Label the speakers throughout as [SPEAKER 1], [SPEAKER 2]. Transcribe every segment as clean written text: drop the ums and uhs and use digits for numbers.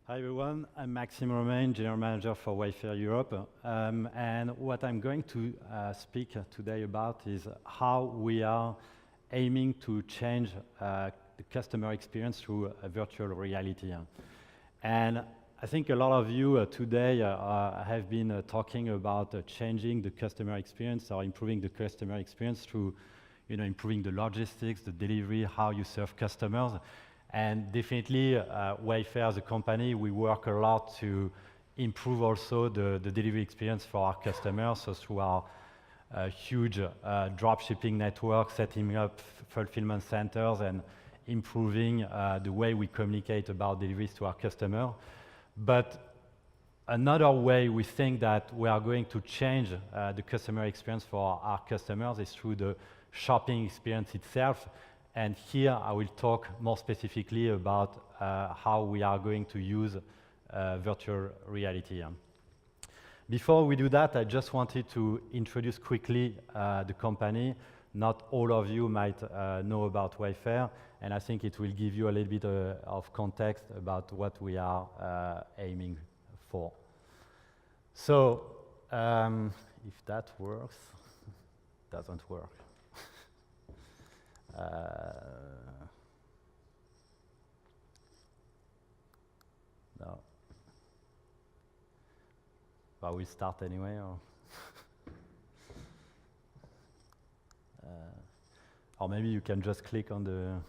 [SPEAKER 1] Hi everyone, I'm Maxime Romain, General Manager for Wayfair Europe. And what I'm going to speak today about is how we are aiming to change the customer experience through virtual reality. And I think a lot of you today have been talking about changing the customer experience or improving the customer experience through improving the logistics, the delivery, how you serve customers. And definitely, Wayfair as a company, we work a lot to improve also the delivery experience for our customers. So through our huge drop shipping network, setting up fulfillment centers and improving the way we communicate about deliveries to our customer. But another way we think that we are going to change the customer experience for our customers is through the shopping experience itself. And here I will talk more specifically about how we are going to use virtual reality. Before we do that, I just wanted to introduce quickly the company. Not all of you might know about Wayfair, and I think it will give you a little bit of context about what we are aiming for. So, if that works, doesn't work. No. But we start anyway, or maybe you can just click on the.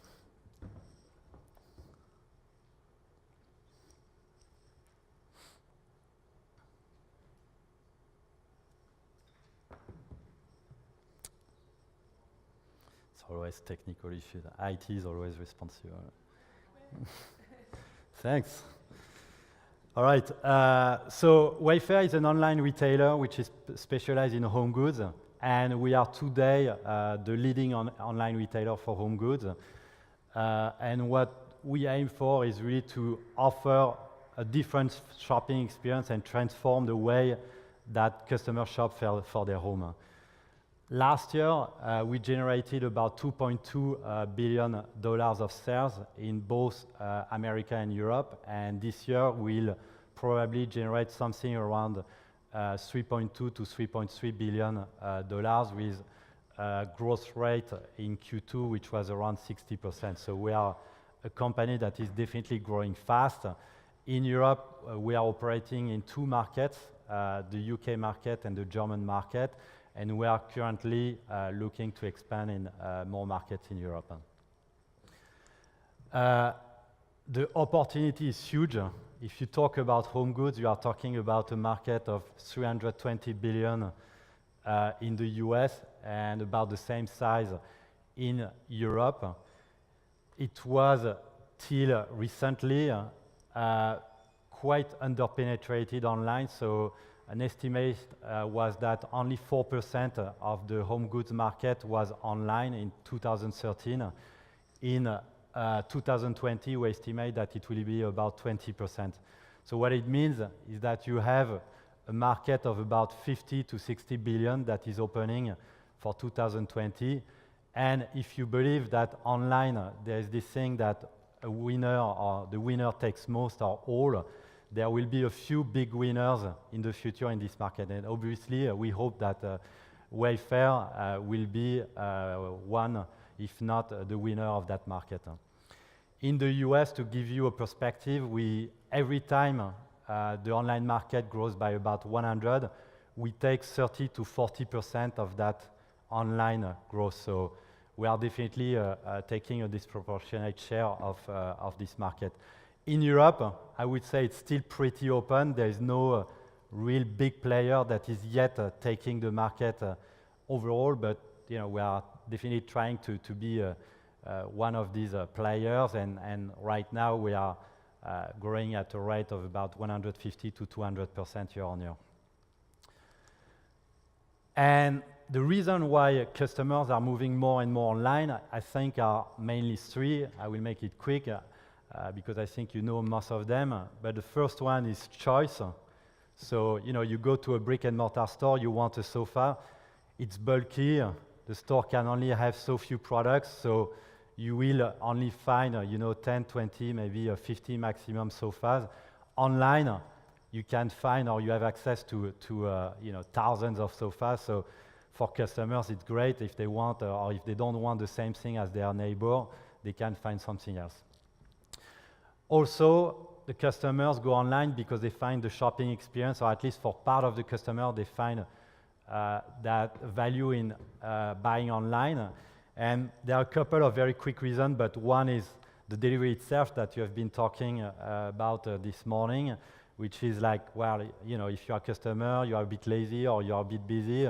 [SPEAKER 1] Always technical issues. IT is always responsible. Thanks. All right. So Wayfair is an online retailer which is specialized in home goods, and we are today the leading online retailer for home goods. And what we aim for is really to offer a different shopping experience and transform the way that customers shop for their home. Last year, we generated about $2.2 billion of sales in both America and Europe, and this year we'll probably generate something around $3.2 to $3.3 billion with a growth rate in Q2 which was around 60%. So we are a company that is definitely growing fast. In Europe, we are operating in two markets, the UK market and the German market. And we are currently looking to expand in more markets in Europe. The opportunity is huge. If you talk about home goods, you are talking about a market of $320 billion in the US and about the same size in Europe. It was till recently quite underpenetrated online. So an estimate was that only 4% of the home goods market was online in 2013. In 2020, we estimate that it will be about 20%. So what it means is that you have a market of about 50 to 60 billion that is opening for 2020. And if you believe that online there is this thing that a winner or the winner takes most or all, there will be a few big winners in the future in this market. And obviously, we hope that Wayfair will be one, if not the winner of that market. In the US, to give you a perspective, every time the online market grows by about 100, we take 30 to 40% of that online growth. So we are definitely taking a disproportionate share of this market. In Europe, I would say it's still pretty open. There is no real big player that is yet taking the market overall, but we are definitely trying to be one of these players, and right now we are growing at a rate of about 150 to 200% year on year. And the reason why customers are moving more and more online, I think, are mainly three. I will make it quick. Because I think you know most of them. But the first one is choice. So, you go to a brick and mortar store, you want a sofa, it's bulky, the store can only have so few products, so you will only find, 10, 20, maybe 50 maximum sofas. online, you can find or you have access to thousands of sofas. So for customers, it's great if they want or if they don't want the same thing as their neighbor, they can find something else. Also, the customers go online because they find the shopping experience, or at least for part of the customer, they find that value in buying online. And there are a couple of very quick reasons, but one is the delivery itself that you have been talking about this morning, which is like, well, if you're a customer, you're a bit lazy or you're a bit busy,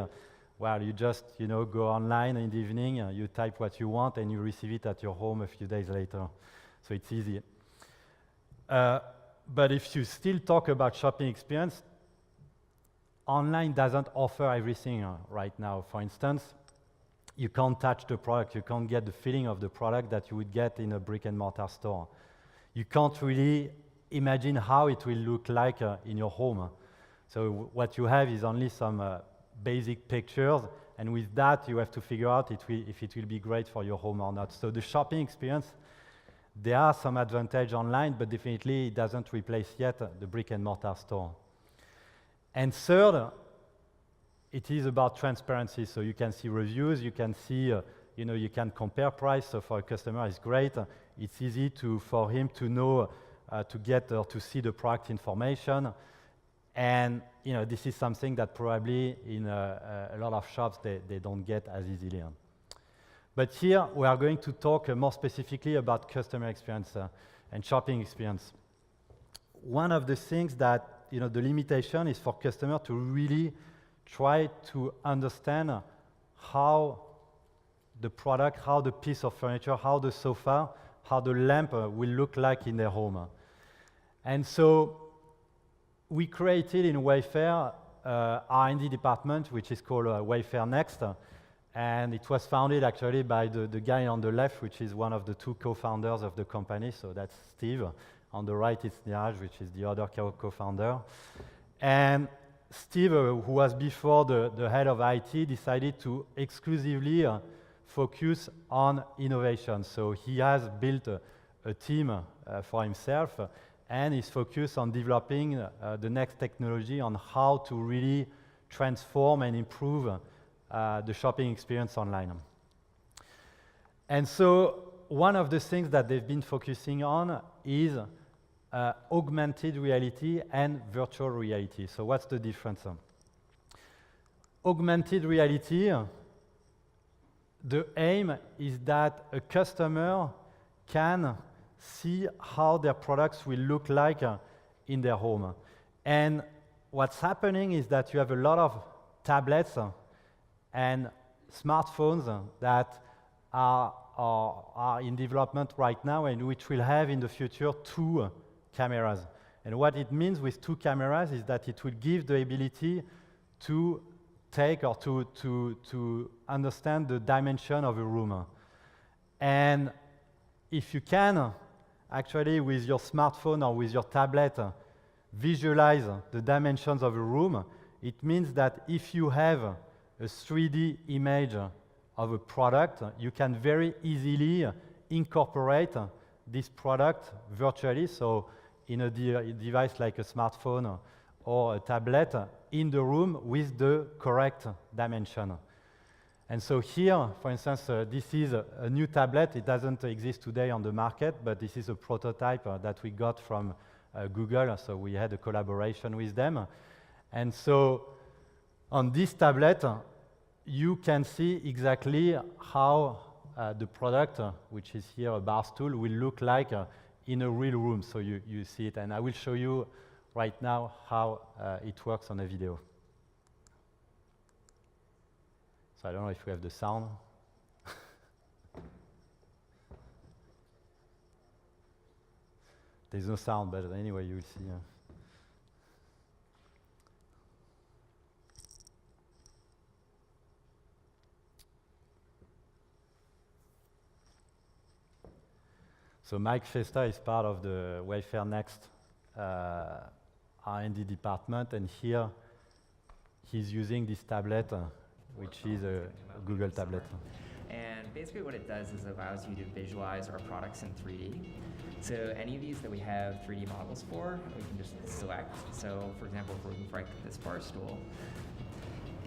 [SPEAKER 1] well, you just, go online in the evening, you type what you want, and you receive it at your home a few days later. So it's easy. But if you still talk about shopping experience, online doesn't offer everything right now. For instance, you can't touch the product, you can't get the feeling of the product that you would get in a brick-and-mortar store. You can't really imagine how it will look like in your home. So what you have is only some basic pictures, and with that you have to figure out if it will be great for your home or not. So the shopping experience, there are some advantage online, but definitely it doesn't replace yet the brick-and-mortar store. And third, it is about transparency. So you can see reviews, you can see, you can compare price. So for a customer, it's great. It's easy for him to know, to get or to see the product information. And this is something that probably in a lot of shops they don't get as easily. But here we are going to talk more specifically about customer experience and shopping experience. One of the things that the limitation is for customer to really try to understand how the product, how the piece of furniture, how the sofa, how the lamp will look like in their home. And so we created in Wayfair R&D department, which is called Wayfair Next. And it was founded actually by the guy on the left, which is one of the two co-founders of the company. So that's Steve. On the right is Niraj, which is the other co-founder. And Steve, who was before the head of IT, decided to exclusively focus on innovation. So he has built a team for himself, and is focused on developing the next technology on how to really transform and improve the shopping experience online. And so one of the things that they've been focusing on is augmented reality and virtual reality. So what's the difference? Augmented reality, the aim is that a customer can see how their products will look like in their home. And what's happening is that you have a lot of tablets and smartphones that are in development right now, and which will have in the future 2 cameras. And what it means with 2 cameras is that it will give the ability to take or to understand the dimension of a room. And if you can actually with your smartphone or with your tablet visualize the dimensions of a room, it means that if you have a 3D image of a product, you can very easily incorporate this product virtually, so in a device like a smartphone or a tablet in the room with the correct dimension. And so here, for instance, this is a new tablet. It doesn't exist today on the market, but this is a prototype that we got from Google, so we had a collaboration with them. And so on this tablet, you can see exactly how the product, which is here a bar stool, will look like in a real room. So you see it, and I will show you right now how it works on a video. So I don't know if we have the sound. There's no sound, but anyway, you will see. So Mike Festa is part of the Wayfair Next R&D department, and here he's using this tablet, which is a Google tablet.
[SPEAKER 2] And basically what it does is it allows you to visualize our products in 3D. So any of these that we have 3D models for, we can just select. So for example, if we're looking for like this bar stool,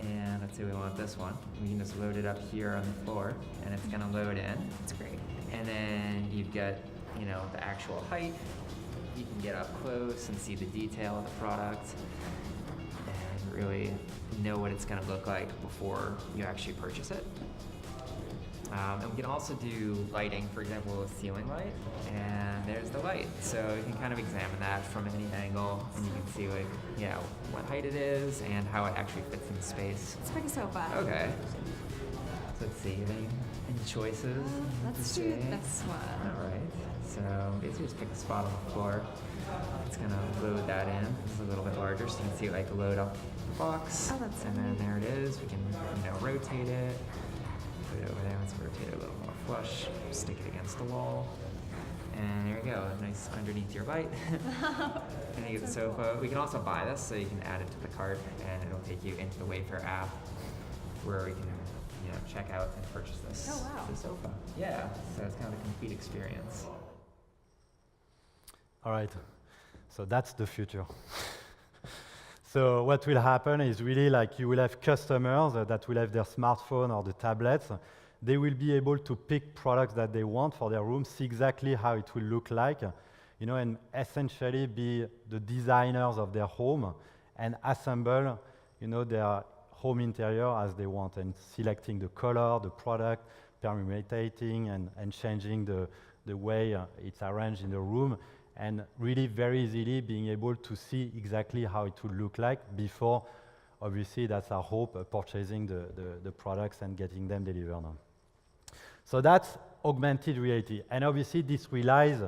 [SPEAKER 2] and let's say we want this one, we can just load it up here on the floor, and it's gonna load in.
[SPEAKER 3] That's great.
[SPEAKER 2] And then you've got, you know, the actual height. You can get up close and see the detail of the product, and really know what it's gonna look like before you actually purchase it. And we can also do lighting, for example, with ceiling light, and there's the light. So you can kind of examine that from any angle, and you can see like, you know, what height it is and how it actually fits in the space.
[SPEAKER 3] Let's pick a sofa.
[SPEAKER 2] Okay. So let's see, any choices?
[SPEAKER 3] Let's do this one.
[SPEAKER 2] All right. So basically just pick a spot on the floor. It's gonna load that in. It's a little bit larger, so you can see it like load up the box.
[SPEAKER 3] Oh, that's
[SPEAKER 2] and then there it is. We can, you know, rotate it. Put it over there. Let's rotate it a little more flush. Stick it against the wall. And there you go. Nice underneath your bite. And you get the sofa. We can also buy this, so you can add it to the cart, and it'll take you into the Wayfair app, where we can, you know, check out and purchase this.
[SPEAKER 3] Oh wow.
[SPEAKER 2] The sofa. Yeah. So it's kind of a complete experience.
[SPEAKER 1] All right, so that's the future. So what will happen is really like you will have customers that will have their smartphone or the tablets. They will be able to pick products that they want for their room, see exactly how it will look like, you know, and essentially be the designers of their home and assemble, you know, their home interior as they want, and selecting the color, the product, permutating and changing the way it's arranged in the room, and really very easily being able to see exactly how it would look like before, obviously that's our hope, purchasing the products and getting them delivered. So that's augmented reality. And obviously this relies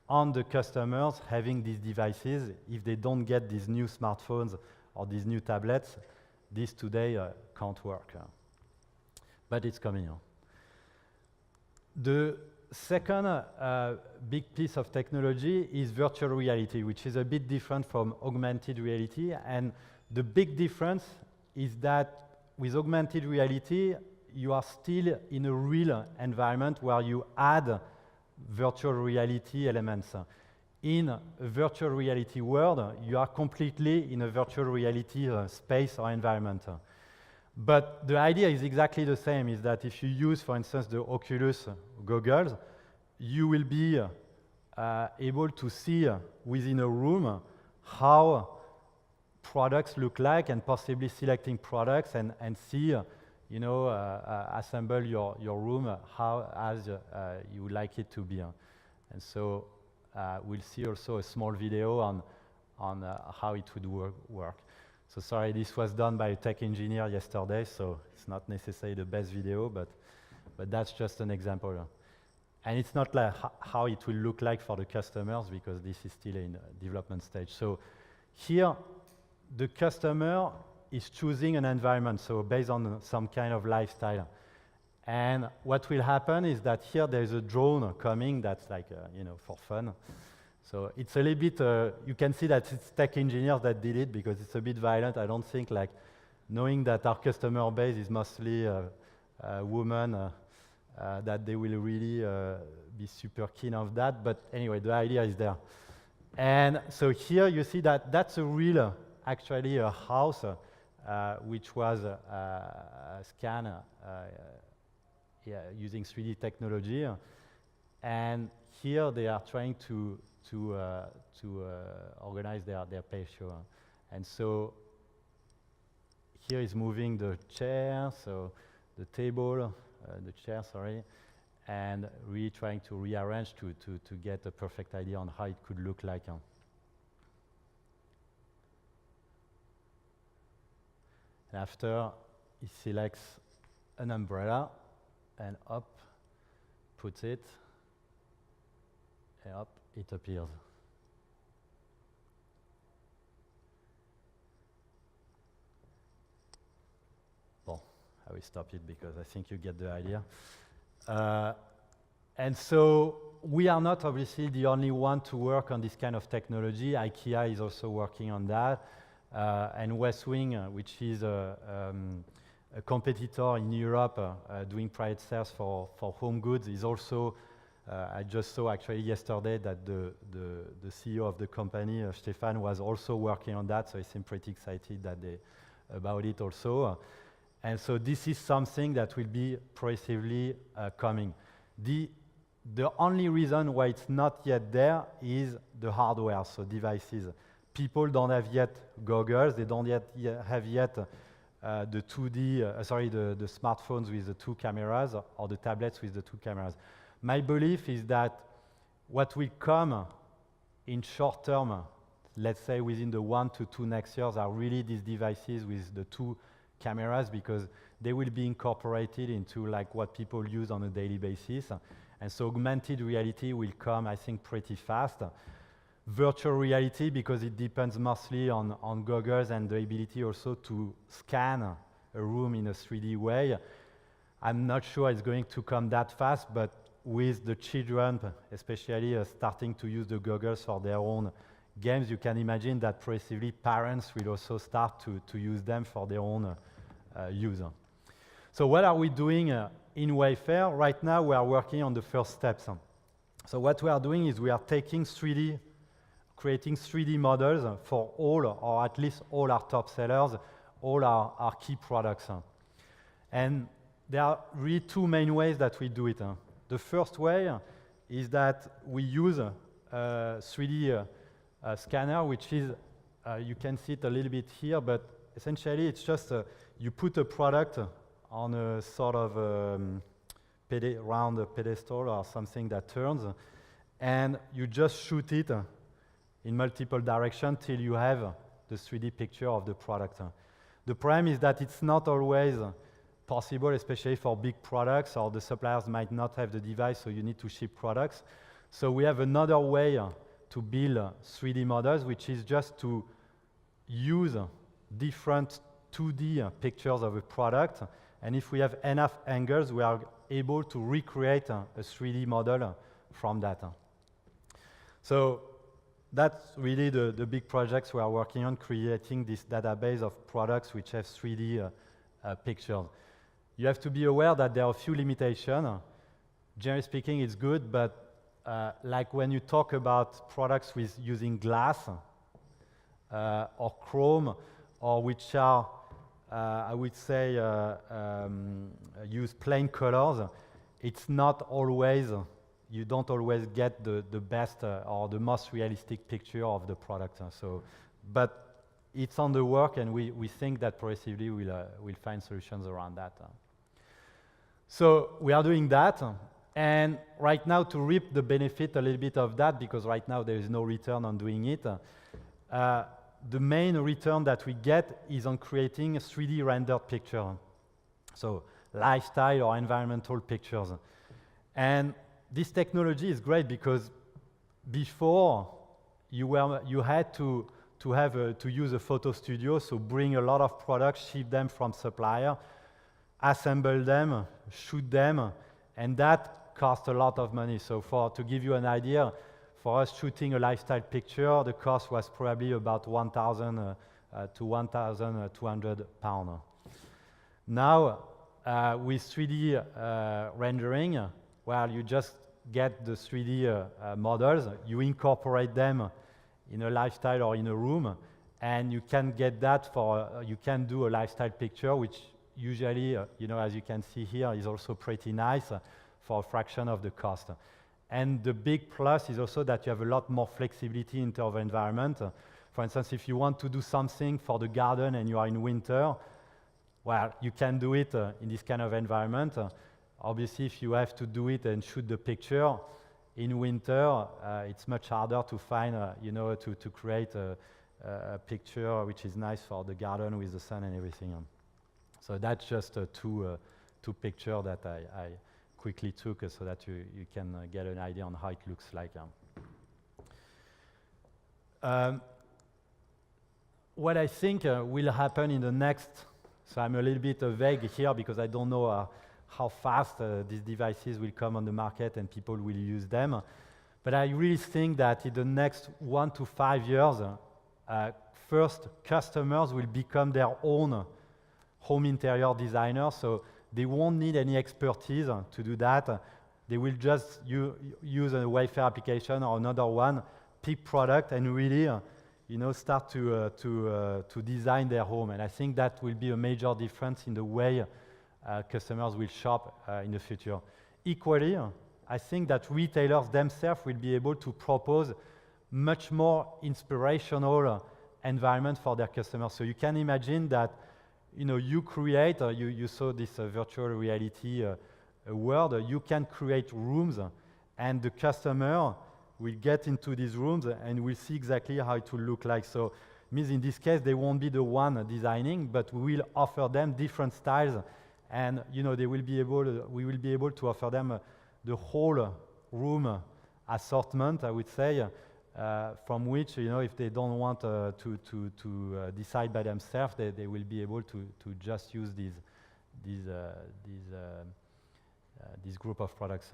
[SPEAKER 1] on the customers having these devices. If they don't get these new smartphones or these new tablets, this today can't work. But it's coming. The second big piece of technology is virtual reality, which is a bit different from augmented reality. And the big difference is that with augmented reality, you are still in a real environment where you add virtual reality elements. In a virtual reality world, you are completely in a virtual reality space or environment. But the idea is exactly the same, is that if you use, for instance, the Oculus goggles, you will be able to see within a room how products look like, and possibly selecting products and see, you know, assemble your room as you would like it to be. And so we'll see also a small video on how it would work. So sorry, this was done by a tech engineer yesterday, so it's not necessarily the best video, but that's just an example. And it's not like how it will look like for the customers, because this is still in development stage. So here, the customer is choosing an environment, so based on some kind of lifestyle. And what will happen is that here there's a drone coming that's like, you know, for fun. So it's a little bit, you can see that it's tech engineers that did it, because it's a bit violent. I don't think, like, knowing that our customer base is mostly women, that they will really be super keen of that. But anyway, the idea is there. And so here you see that that's a real, actually a house, which was scanned using 3D technology. And here they are trying to organize their patio. And so here is moving the chair, so the table, the chair, sorry, and really trying to rearrange to get a perfect idea on how it could look like. And after, he selects an umbrella, and up, puts it, and up, it appears. Well, I will stop it because I think you get the idea. And so we are not obviously the only one to work on this kind of technology. IKEA is also working on that. And West Wing, which is a a competitor in Europe doing private sales for home goods is also, I just saw actually yesterday that the CEO of the company, Stefan, was also working on that, so he seemed pretty excited about it also. And so this is something that will be progressively coming. The only reason why it's not yet there is the hardware, so devices. People don't have yet goggles, they don't have yet the 2D, the smartphones with the 2 cameras or the tablets with the 2 cameras. My belief is that what will come in short term, let's say within the 1 to 2 next years, are really these devices with the 2 cameras, because they will be incorporated into like what people use on a daily basis. And so augmented reality will come, I think, pretty fast. Virtual reality, because it depends mostly on goggles and the ability also to scan a room in a 3D way. I'm not sure it's going to come that fast, but with the children, especially starting to use the goggles for their own games, you can imagine that progressively parents will also start to use them for their own use. So what are we doing in Wayfair? Right now we are working on the first steps. So what we are doing is we are taking creating 3D models for all, or at least all our top sellers, all our key products. And there are really 2 main ways that we do it. The first way is that we use a 3D scanner, which is, you can see it a little bit here, but essentially it's just you put a product on a sort of round pedestal or something that turns, and you just shoot it in multiple directions till you have the 3D picture of the product. The problem is that it's not always possible, especially for big products, or the suppliers might not have the device, so you need to ship products. So we have another way to build 3D models, which is just to use different 2D pictures of a product, and if we have enough angles, we are able to recreate a 3D model from that. So that's really the big projects we are working on, creating this database of products which have 3D pictures. You have to be aware that there are a few limitations. Generally speaking, it's good, but like when you talk about products with using glass or chrome, or which are, I would say, use plain colors, it's not always, you don't always get the best or the most realistic picture of the product. But it's on the work, and we think that progressively we'll find solutions around that. So we are doing that, and right now, to reap the benefit a little bit of that, because right now there is no return on doing it, the main return that we get is on creating a 3D rendered picture, so lifestyle or environmental pictures. And this technology is great because before you had to use a photo studio, so bring a lot of products, ship them from supplier, assemble them, shoot them, and that cost a lot of money. So to give you an idea, for us shooting a lifestyle picture, the cost was probably about 1,000 to 1,200 pounds. Now, with 3D rendering, well, you just get the 3D models, you incorporate them in a lifestyle or in a room, and you can get that you can do a lifestyle picture, which usually, as you can see here, is also pretty nice for a fraction of the cost. And the big plus is also that you have a lot more flexibility in terms of environment. For instance, if you want to do something for the garden and you are in winter, well, you can do it in this kind of environment. Obviously, if you have to do it and shoot the picture in winter, it's much harder to find, to create a picture which is nice for the garden with the sun and everything. So that's just two pictures that I quickly took so that you can get an idea on how it looks like. What I think will happen in the next, so I'm a little bit vague here because I don't know how fast these devices will come on the market and people will use them. But I really think that in the next 1 to 5 years, first customers will become their own home interior designers, so they won't need any expertise to do that. They will just use a Wayfair application or another one, pick product, and really, start to design their home. And I think that will be a major difference in the way customers will shop in the future. Equally, I think that retailers themselves will be able to propose much more inspirational environment for their customers. So you can imagine that, you create, you saw this virtual reality world, you can create rooms, and the customer will get into these rooms and will see exactly how it will look like. So means in this case, they won't be the one designing, but we will offer them different styles, and we will be able to offer them the whole room assortment, I would say, from which, if they don't want to decide by themselves, they will be able to just use this group of products.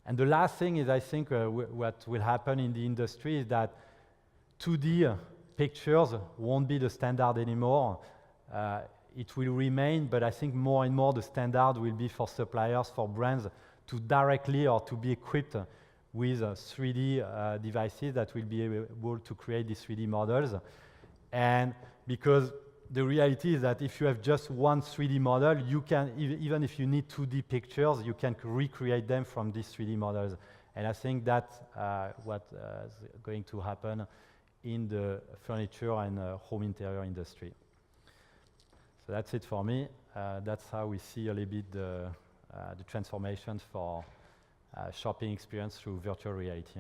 [SPEAKER 1] And the last thing is, I think, what will happen in the industry is that 2D pictures won't be the standard anymore. It will remain, but I think more and more the standard will be for suppliers, for brands, to directly or to be equipped with 3D devices that will be able to create these 3D models. And because the reality is that if you have just one 3D model, you can, even if you need 2D pictures, you can recreate them from these 3D models. And I think that's what is going to happen in the furniture and home interior industry. So that's it for me. That's how we see a little bit the transformations for shopping experience through virtual reality.